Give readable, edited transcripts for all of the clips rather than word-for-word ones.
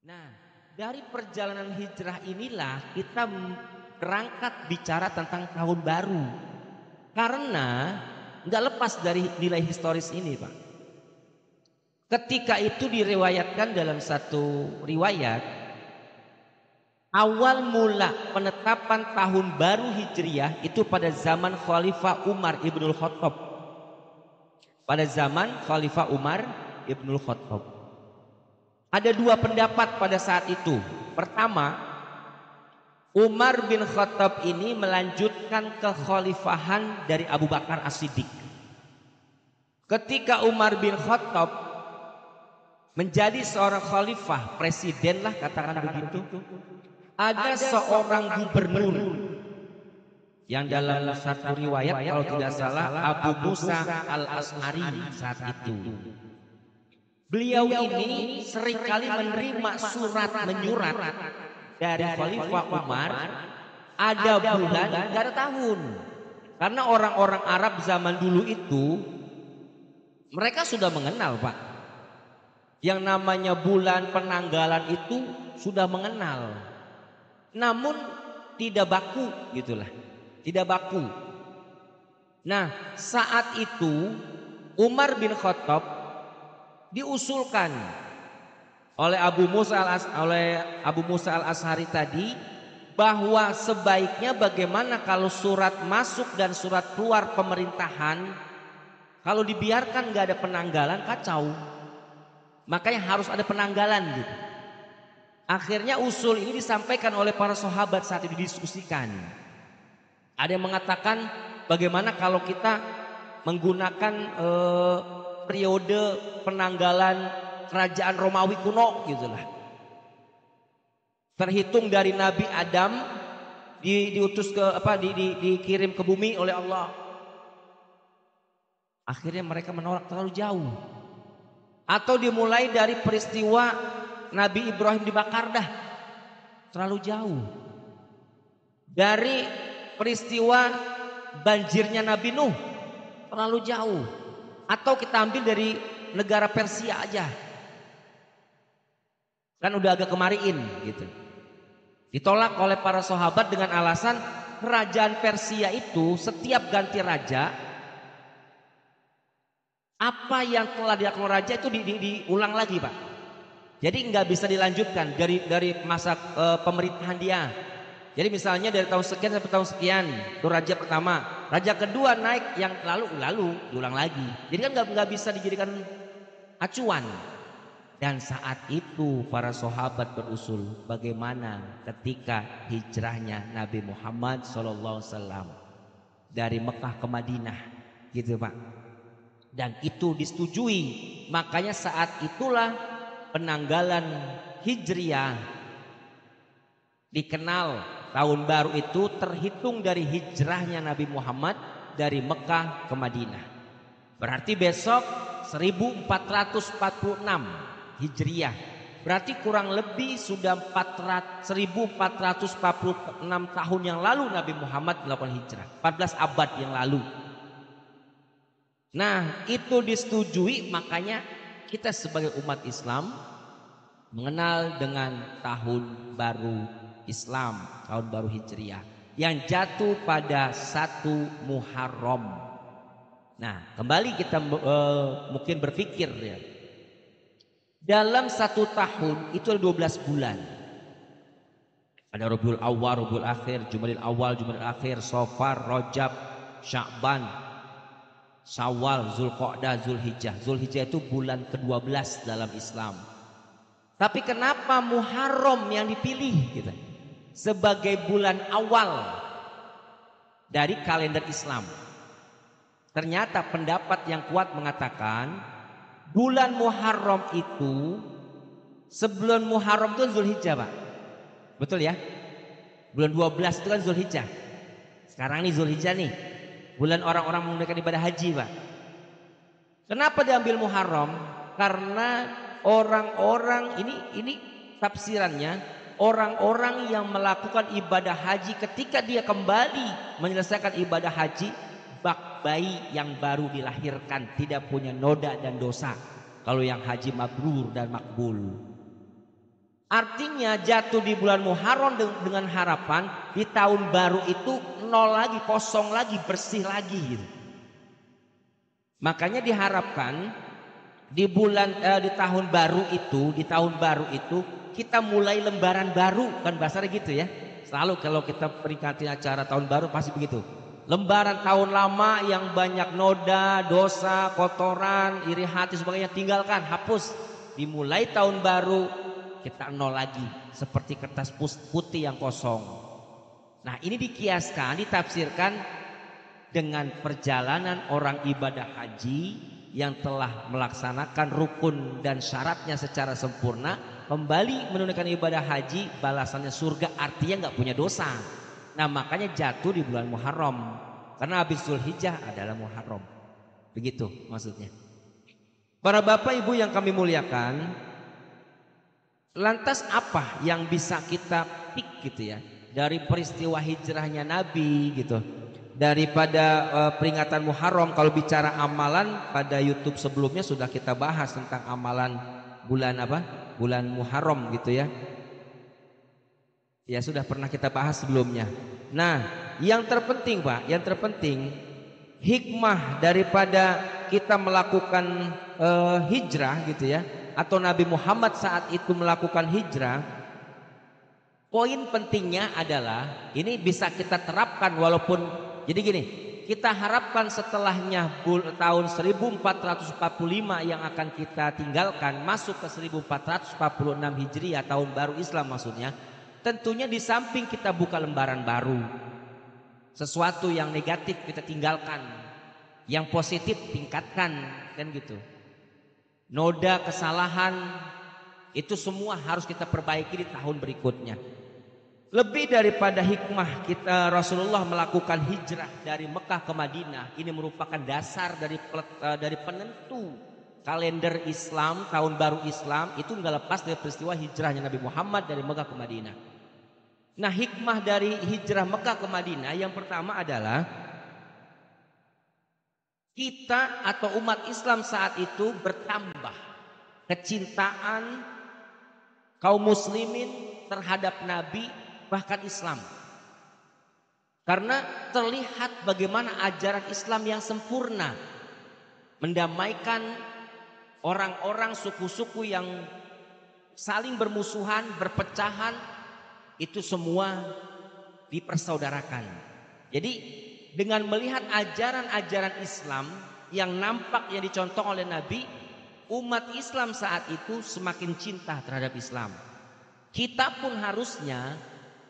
Nah, dari perjalanan hijrah inilah kita berangkat bicara tentang tahun baru. Karena nggak lepas dari nilai historis ini, Pak. Ketika itu diriwayatkan dalam satu riwayat, awal mula penetapan tahun baru Hijriah itu pada zaman Khalifah Umar Ibnul Khattab. Pada zaman Khalifah Umar Ibnul Khattab. Ada dua pendapat pada saat itu. Pertama, Umar bin Khattab ini melanjutkan kekhalifahan dari Abu Bakar As-Siddiq. Ketika Umar bin Khattab menjadi seorang khalifah, presiden lah katakan begitu, ada seorang gubernur yang dalam satu riwayat kalau tidak salah Abu Musa Al-Asy'ari saat itu. Beliau ini seringkali menerima surat menyurat dari Khalifah Umar, ada bulan, gak ada tahun. Karena orang-orang Arab zaman dulu itu mereka sudah mengenal, Pak. Yang namanya bulan penanggalan itu sudah mengenal. Namun tidak baku gitulah. Tidak baku. Nah, saat itu Umar bin Khattab diusulkan oleh Abu Musa Al-Asy'ari tadi bahwa sebaiknya bagaimana kalau surat masuk dan surat keluar pemerintahan kalau dibiarkan nggak ada penanggalan kacau, makanya harus ada penanggalan gitu. Akhirnya usul ini disampaikan oleh para sahabat saat itu didiskusikan. Ada yang mengatakan bagaimana kalau kita menggunakan periode penanggalan kerajaan Romawi kuno gitulah. Terhitung dari Nabi Adam diutus ke dikirim ke bumi oleh Allah. Akhirnya mereka menolak terlalu jauh. Atau dimulai dari peristiwa Nabi Ibrahim dibakar dah. Terlalu jauh. Dari peristiwa banjirnya Nabi Nuh terlalu jauh. Atau kita ambil dari negara Persia aja. Kan udah agak kemariin gitu. Ditolak oleh para sahabat dengan alasan kerajaan Persia itu setiap ganti raja apa yang telah dilakukan raja itu diulang lagi, Pak. Jadi nggak bisa dilanjutkan dari masa pemerintahan dia. Jadi misalnya dari tahun sekian sampai tahun sekian itu raja pertama, raja kedua naik yang lalu diulang lagi. Jadi kan nggak bisa dijadikan acuan. Dan saat itu para sahabat berusul bagaimana ketika hijrahnya Nabi Muhammad SAW dari Mekah ke Madinah, gitu Pak. Dan itu disetujui, makanya saat itulah penanggalan Hijriah dikenal tahun baru itu terhitung dari hijrahnya Nabi Muhammad dari Mekah ke Madinah. Berarti besok 1446 Hijriah. Berarti kurang lebih sudah 1446 tahun yang lalu Nabi Muhammad melakukan hijrah. 14 abad yang lalu. Nah, itu disetujui, makanya kita sebagai umat Islam mengenal dengan tahun baru Islam, tahun baru Hijriah yang jatuh pada 1 Muharram. Nah, kembali kita mungkin berpikir ya. Dalam 1 tahun itu ada 12 bulan. Ada Rabiul Awal, Rabiul Akhir, Jumadil Awal, Jumadil Akhir, Safar, Rajab, Sya'ban, Syawal, Zulqa'dah, Zulhijjah. Zulhijjah itu bulan ke-12 dalam Islam. Tapi kenapa Muharram yang dipilih gitu, sebagai bulan awal dari kalender Islam? Ternyata pendapat yang kuat mengatakan bulan Muharram itu sebelum Muharram itu Zulhijjah, Pak. Betul ya? Bulan 12 itu kan Zulhijjah. Sekarang nih Zulhijjah nih. Bulan orang-orang menunaikan ibadah haji, Pak. Kenapa diambil Muharram? Karena orang-orang ini tafsirannya, orang-orang yang melakukan ibadah haji ketika dia kembali menyelesaikan ibadah haji, bak bayi yang baru dilahirkan tidak punya noda dan dosa. Kalau yang haji mabrur dan makbul. Artinya jatuh di bulan Muharram dengan harapan di tahun baru itu nol lagi, kosong lagi, bersih lagi gitu. Makanya diharapkan di di tahun baru itu kita mulai lembaran baru, kan bahasanya gitu ya. Selalu kalau kita peringati acara tahun baru pasti begitu. Lembaran tahun lama yang banyak noda, dosa, kotoran, iri hati sebagainya tinggalkan, hapus. Dimulai tahun baru kita nol lagi, seperti kertas putih yang kosong. Nah, ini dikiaskan, ditafsirkan dengan perjalanan orang ibadah haji yang telah melaksanakan rukun dan syaratnya secara sempurna, kembali menunaikan ibadah haji, balasannya surga, artinya nggak punya dosa. Nah, makanya jatuh di bulan Muharram, karena habis Zulhijjah adalah Muharram. Begitu maksudnya. Para bapak ibu yang kami muliakan, lantas apa yang bisa kita pik gitu ya dari peristiwa hijrahnya Nabi gitu, daripada peringatan Muharram. Kalau bicara amalan, pada YouTube sebelumnya sudah kita bahas tentang amalan bulan apa, bulan Muharram gitu ya. Ya sudah pernah kita bahas sebelumnya. Nah, yang terpenting Pak, yang terpenting hikmah daripada kita melakukan hijrah gitu ya, atau Nabi Muhammad saat itu melakukan hijrah. Poin pentingnya adalah ini bisa kita terapkan, walaupun jadi gini, kita harapkan setelahnya tahun 1445 yang akan kita tinggalkan masuk ke 1446 Hijriah, tahun baru Islam maksudnya. Tentunya di samping kita buka lembaran baru, sesuatu yang negatif kita tinggalkan, yang positif tingkatkan, kan gitu. Noda kesalahan itu semua harus kita perbaiki di tahun berikutnya. Lebih daripada hikmah kita Rasulullah melakukan hijrah dari Mekah ke Madinah, ini merupakan dasar dari penentu kalender Islam, tahun baru Islam, itu nggak lepas dari peristiwa hijrahnya Nabi Muhammad dari Mekah ke Madinah. Nah, hikmah dari hijrah Mekah ke Madinah yang pertama adalah kita atau umat Islam saat itu bertambah kecintaan kaum muslimin terhadap Nabi, bahkan Islam. Karena terlihat bagaimana ajaran Islam yang sempurna mendamaikan orang-orang suku-suku yang saling bermusuhan, berpecahan, itu semua dipersaudarakan. Jadi dengan melihat ajaran-ajaran Islam yang nampak yang dicontoh oleh Nabi, umat Islam saat itu semakin cinta terhadap Islam. Kita pun harusnya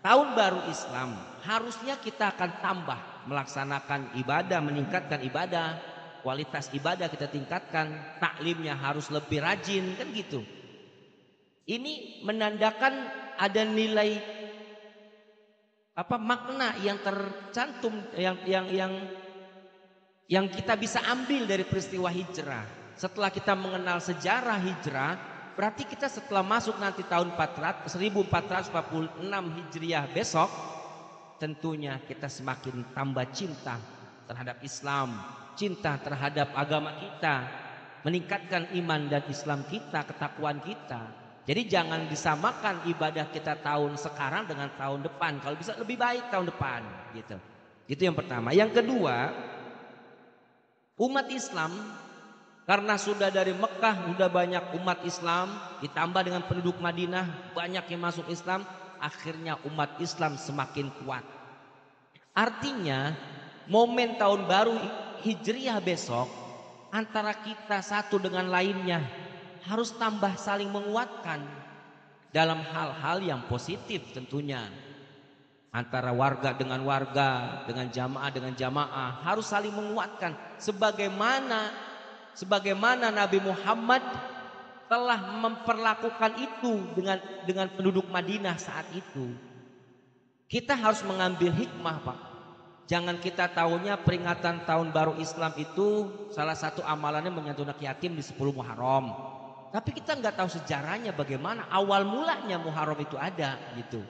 tahun baru Islam, harusnya kita akan tambah melaksanakan ibadah, meningkatkan ibadah, kualitas ibadah kita tingkatkan, taklimnya harus lebih rajin, kan gitu. Ini menandakan ada nilai makna yang tercantum yang kita bisa ambil dari peristiwa hijrah. Setelah kita mengenal sejarah hijrah, berarti kita setelah masuk nanti tahun 1446 Hijriah besok, tentunya kita semakin tambah cinta terhadap Islam, cinta terhadap agama kita, meningkatkan iman dan Islam kita, ketakwaan kita. Jadi jangan disamakan ibadah kita tahun sekarang dengan tahun depan. Kalau bisa lebih baik tahun depan gitu. Itu yang pertama. Yang kedua, umat Islam karena sudah dari Mekah sudah banyak umat Islam, ditambah dengan penduduk Madinah banyak yang masuk Islam, akhirnya umat Islam semakin kuat. Artinya momen tahun baru Hijriah besok, antara kita satu dengan lainnya harus tambah saling menguatkan dalam hal-hal yang positif tentunya. Antara warga, dengan jamaah harus saling menguatkan sebagaimana Nabi Muhammad telah memperlakukan itu dengan penduduk Madinah saat itu. Kita harus mengambil hikmah, Pak. Jangan kita tahunya peringatan tahun baru Islam itu salah satu amalannya menyantuni yatim di 10 Muharram. Tapi kita nggak tahu sejarahnya bagaimana awal mulanya Muharram itu ada gitu.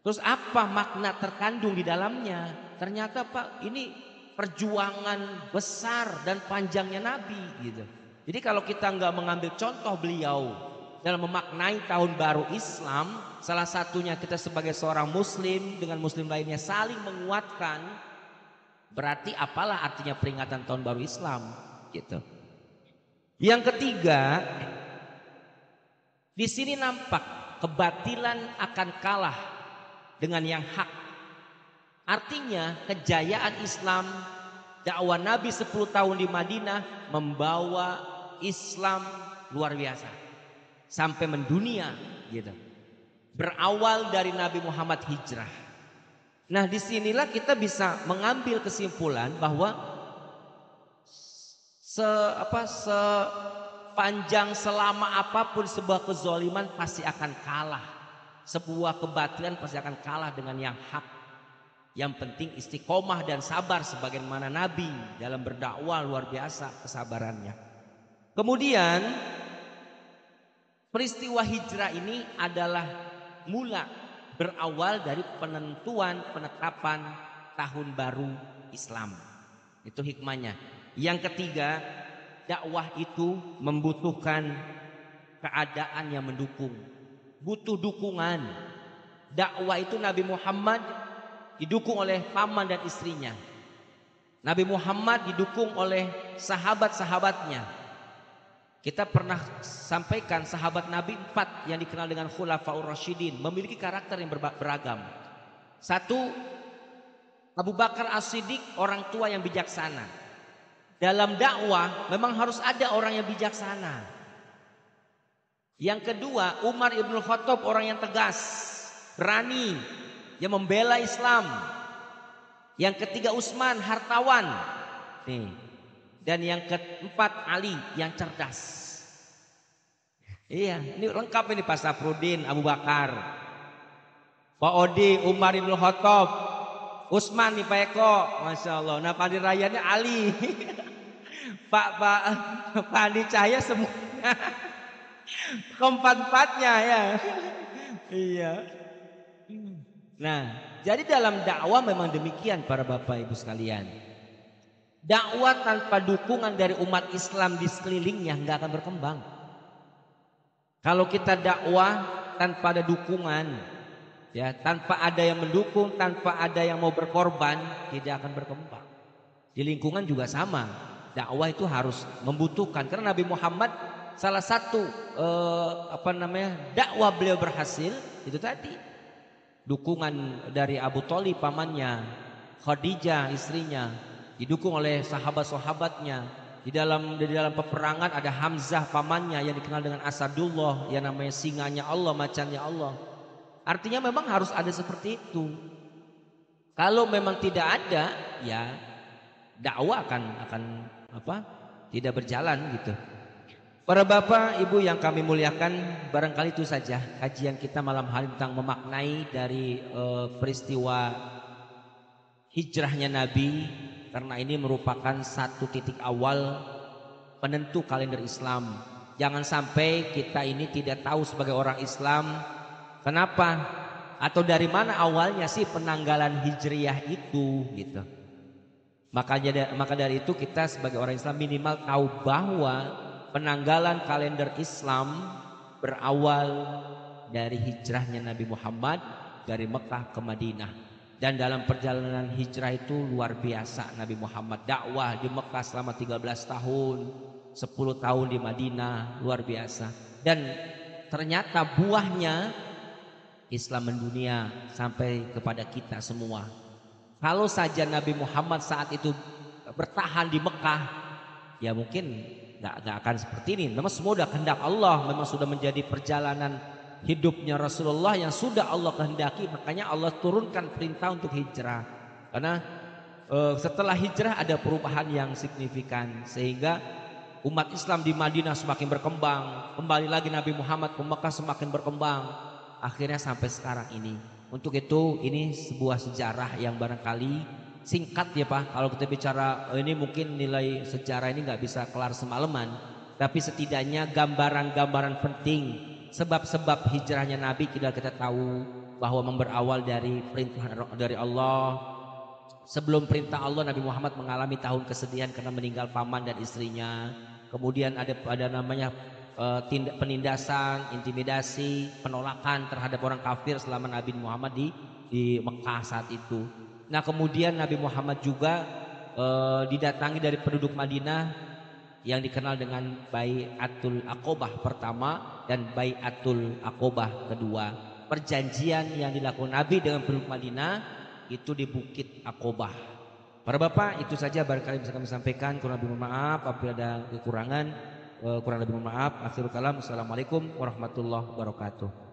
Terus apa makna terkandung di dalamnya? Ternyata Pak, ini perjuangan besar dan panjangnya Nabi gitu. Jadi kalau kita nggak mengambil contoh beliau dalam memaknai tahun baru Islam, salah satunya kita sebagai seorang muslim dengan muslim lainnya saling menguatkan. Berarti apalah artinya peringatan tahun baru Islam gitu. Yang ketiga, di sini nampak kebatilan akan kalah dengan yang hak. Artinya kejayaan Islam, dakwah Nabi 10 tahun di Madinah membawa Islam luar biasa sampai mendunia gitu. Berawal dari Nabi Muhammad hijrah. Nah, disinilah kita bisa mengambil kesimpulan bahwa sepanjang selama apapun sebuah kezaliman pasti akan kalah. Sebuah kebatilan pasti akan kalah dengan yang hak. Yang penting istiqomah dan sabar sebagaimana Nabi dalam berdakwah luar biasa kesabarannya. Kemudian peristiwa hijrah ini adalah mula berawal dari penetapan tahun baru Islam. Itu hikmahnya. Yang ketiga, dakwah itu membutuhkan keadaan yang mendukung. Butuh dukungan. Dakwah itu Nabi Muhammad didukung oleh paman dan istrinya. Nabi Muhammad didukung oleh sahabat-sahabatnya. Kita pernah sampaikan sahabat Nabi 4 yang dikenal dengan Khulafaur Rasyidin memiliki karakter yang beragam. Satu, Abu Bakar As-Siddiq, orang tua yang bijaksana. Dalam dakwah memang harus ada orang yang bijaksana. Yang kedua, Umar Ibn Khattab, orang yang tegas, berani, yang membela Islam. Yang ketiga, Utsman, hartawan. Nih. Dan yang keempat, Ali, yang cerdas. Iya, ini lengkap ini Pak Safruddin, Abu Bakar, Pak Odi, Umar Ibn Khattab, Utsman nih Pak Eko, Masya Allah. Nah padi rayanya Ali. Pak Andi Cahya semuanya. Keempat-empatnya ya. Iya. Nah, jadi dalam dakwah memang demikian para Bapak Ibu sekalian. Dakwah tanpa dukungan dari umat Islam di sekelilingnya nggak akan berkembang. Kalau kita dakwah tanpa ada dukungan, ya, tanpa ada yang mendukung, tanpa ada yang mau berkorban, tidak akan berkembang. Di lingkungan juga sama. Dakwah itu harus membutuhkan, karena Nabi Muhammad salah satu dakwah beliau berhasil itu tadi dukungan dari Abu Thalib pamannya, Khadijah istrinya, didukung oleh sahabat-sahabatnya. Di dalam peperangan ada Hamzah pamannya yang dikenal dengan Asadullah, yang namanya singanya Allah, macannya Allah. Artinya memang harus ada seperti itu. Kalau memang tidak ada, ya dakwah akan tidak berjalan gitu. Para Bapak Ibu yang kami muliakan, barangkali itu saja kajian kita malam hari tentang memaknai dari peristiwa hijrahnya Nabi, karena ini merupakan satu titik awal penentu kalender Islam. Jangan sampai kita ini tidak tahu sebagai orang Islam kenapa atau dari mana awalnya sih penanggalan hijriyah itu gitu. Maka dari itu kita sebagai orang Islam minimal tahu bahwa penanggalan kalender Islam berawal dari hijrahnya Nabi Muhammad dari Mekah ke Madinah. Dan dalam perjalanan hijrah itu luar biasa Nabi Muhammad dakwah di Mekah selama 13 tahun, 10 tahun di Madinah, luar biasa. Dan ternyata buahnya Islam mendunia sampai kepada kita semua. Kalau saja Nabi Muhammad saat itu bertahan di Mekah, ya mungkin nggak akan seperti ini. Memang semua sudah kehendak Allah, memang sudah menjadi perjalanan hidupnya Rasulullah yang sudah Allah kehendaki. Makanya Allah turunkan perintah untuk hijrah. Karena setelah hijrah ada perubahan yang signifikan, sehingga umat Islam di Madinah semakin berkembang. Kembali lagi Nabi Muhammad ke Mekah semakin berkembang. Akhirnya sampai sekarang ini. Untuk itu ini sebuah sejarah yang barangkali singkat ya Pak. Kalau kita bicara ini mungkin nilai sejarah ini nggak bisa kelar semalaman. Tapi setidaknya gambaran-gambaran penting sebab-sebab hijrahnya Nabi kita tahu bahwa berawal dari perintah dari Allah. Sebelum perintah Allah, Nabi Muhammad mengalami tahun kesedihan karena meninggal paman dan istrinya. Kemudian ada namanya penindasan, intimidasi, penolakan terhadap orang kafir selama Nabi Muhammad di Mekah saat itu. Nah kemudian Nabi Muhammad juga didatangi dari penduduk Madinah yang dikenal dengan Bai'atul Aqobah pertama dan Bai'atul Aqobah kedua. Perjanjian yang dilakukan Nabi dengan penduduk Madinah itu di Bukit Aqobah. Para bapak, itu saja barangkali bisa kami sampaikan. Kurang lebih mohon maaf apabila ada kekurangan. Kurang lebih mohon maaf. Akhirul kalam. Assalamualaikum warahmatullahi wabarakatuh.